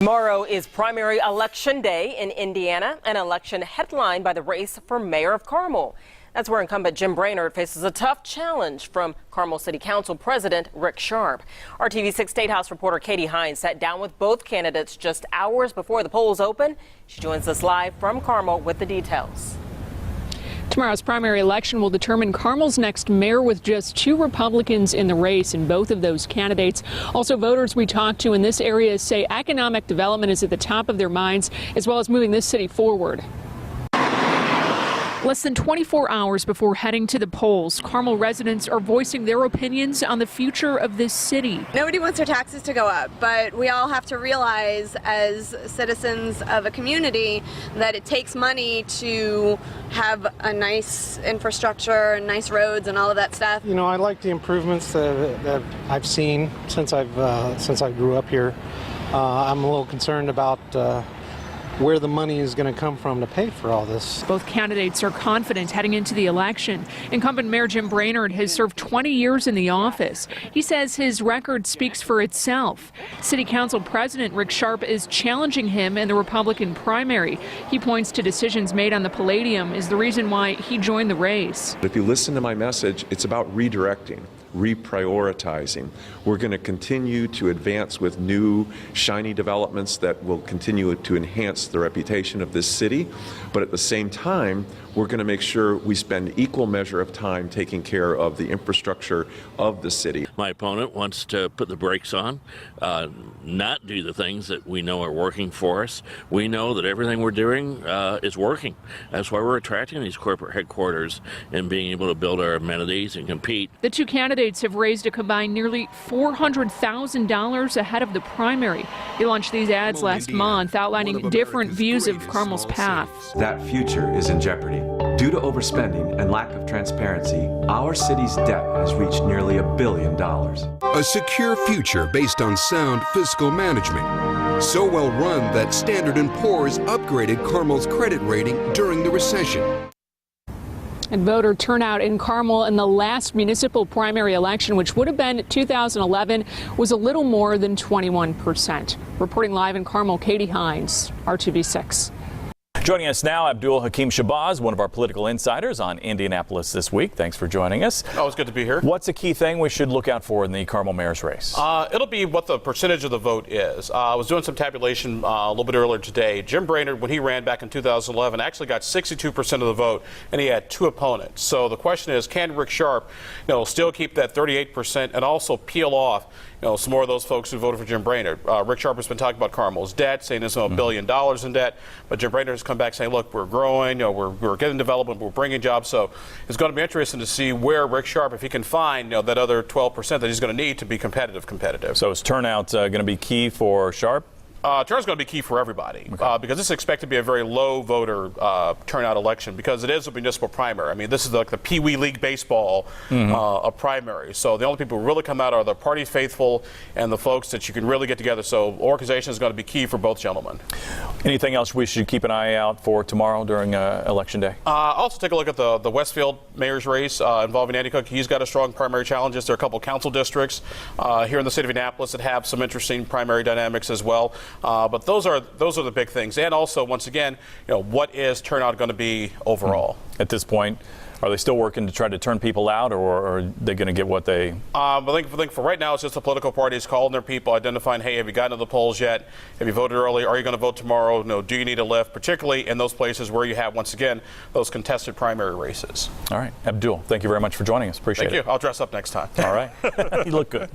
Tomorrow is primary election day in Indiana, an election headlined by the race for mayor of Carmel. That's where incumbent Jim Brainerd faces a tough challenge from Carmel City Council President Rick Sharp. RTV6 State House reporter Katie Hines sat down with both candidates just hours before the polls open. She joins us live from Carmel with the details. Tomorrow's primary election will determine Carmel's next mayor, with just 2 Republicans in the race, and both of those candidates. Also, voters we talked to in this area say economic development is at the top of their minds, as well as moving this city forward. Less than 24 hours before heading to the polls, Carmel residents are voicing their opinions on the future of this city. Nobody wants their taxes to go up, but we all have to realize as citizens of a community that it takes money to have a nice infrastructure and nice roads and all of that stuff. You know, I like the improvements that I've seen since I grew up here. I'm a little concerned about where the money is going to come from to pay for all this. Both candidates are confident heading into the election. Incumbent Mayor Jim Brainerd has served 20 years in the office. He says his record speaks for itself. City Council President Rick Sharp is challenging him in the Republican primary. He points to decisions made on the Palladium as the reason why he joined the race. If you listen to my message, it's about redirecting, reprioritizing. We're going to continue to advance with new shiny developments that will continue to enhance the reputation of this city, but at the same time we're going to make sure we spend equal measure of time taking care of the infrastructure of the city. My opponent wants to put the brakes on, not do the things that we know are working for us. We know that everything we're doing is working. That's why we're attracting these corporate headquarters and being able to build our amenities and compete. The 2 candidates have raised a combined nearly $400,000 ahead of the primary. They launched these ads last month outlining different views of Carmel's path. That future is in jeopardy. Due to overspending and lack of transparency, our city's debt has reached nearly $1 billion. A secure future based on sound fiscal management. So well run that Standard & Poor's upgraded Carmel's credit rating during the recession. And voter turnout in Carmel in the last municipal primary election, which would have been 2011, was a little more than 21%. Reporting live in Carmel, Katie Hines, RTV6. Joining us now, Abdul Hakim Shabazz, one of our political insiders on Indianapolis this week. Thanks for joining us. Oh, it's good to be here. What's a key thing we should look out for in the Carmel mayor's race? It'll be what the percentage of the vote is. I was doing some tabulation a little bit earlier today. Jim Brainerd, when he ran back in 2011, actually got 62% of the vote, and he had 2 opponents. So the question is, can Rick Sharp, still keep that 38% and also peel off, some more of those folks who voted for Jim Brainerd? Rick Sharp has been talking about Carmel's debt, saying there's $1 billion in debt, but Jim Brainerd has come back saying, look, we're growing, we're getting development, we're bringing jobs. So it's going to be interesting to see where Rick Sharp, if he can find that other 12% that he's going to need to be competitive. So is turnout going to be key for Sharp? Turnout's going to be key for everybody, because this is expected to be a very low voter turnout election, because it is a municipal primary. I mean, this is like the Pee Wee League baseball primary. So the only people who really come out are the party faithful and the folks that you can really get together. So organization is going to be key for both gentlemen. Anything else we should keep an eye out for tomorrow during Election Day? Also take a look at the Westfield mayor's race involving Andy Cook. He's got a strong primary challenges. There are a couple council districts here in the city of Indianapolis that have some interesting primary dynamics as well. But those are the big things. And also, once again, what is turnout going to be overall? At this point, are they still working to try to turn people out, or are they going to get what they? I think for right now, it's just the political parties calling their people, identifying, hey, have you gotten to the polls yet? Have you voted early? Are you going to vote tomorrow? No. Do you need a lift? Particularly in those places where you have, once again, those contested primary races. All right, Abdul, thank you very much for joining us. Appreciate it. Thank you. I'll dress up next time. All right, you look good.